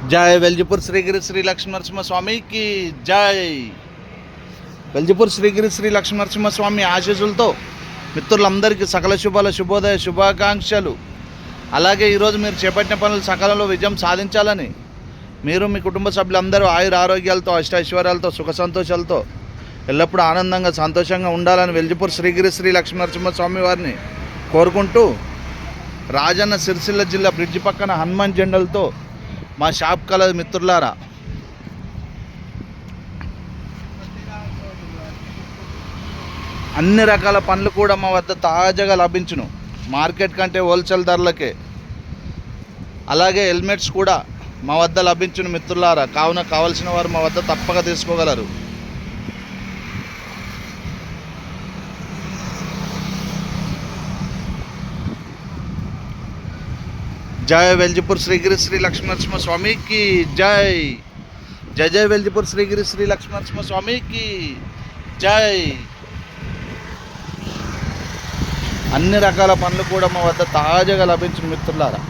జై వెల్జిపూర్ శ్రీగిరి శ్రీ లక్ష్మీనరసింహస్వామికి జై. వెల్జిపూర్ శ్రీగిరి శ్రీ లక్ష్మీనరసింహస్వామి ఆశీస్సులతో మిత్రులందరికీ సకల శుభోదయ శుభాకాంక్షలు. అలాగే ఈరోజు మీరు చేపట్టిన పనులు సకాలంలో విజయం సాధించాలని, మీరు మీ కుటుంబ సభ్యులందరూ ఆయుర ఆరోగ్యాలతో అష్టైశ్వర్యాలతో సుఖ సంతోషాలతో ఎల్లప్పుడూ ఆనందంగా సంతోషంగా ఉండాలని వెల్జిపూర్ శ్రీగిరి శ్రీ లక్ష్మీనరసింహస్వామి వారిని కోరుకుంటూ, రాజన్న సిరిసిల్ల జిల్లా బ్రిడ్జి పక్కన హనుమాన్ జెండలతో మా షాప్ కలదు మిత్రులారా. అన్ని రకాల పండ్లు కూడా మా వద్ద తాజాగా లభించును, మార్కెట్ కంటే హోల్సేల్ ధరలకే. అలాగే హెల్మెట్స్ కూడా మా వద్ద లభించును మిత్రులారా. కావున కావలసిన వారు మా వద్ద తప్పక తీసుకోగలరు. జై వెల్జిపూర్ శ్రీగిరి శ్రీ లక్ష్మీనరసింహస్వామికి జై. జై జై వెల్జిపూర్ శ్రీగిరి శ్రీ లక్ష్మీనరసింహస్వామికి జై. అన్ని రకాల పనులు కూడా మా వద్ద తాజాగా లభించిన మిత్రులారా.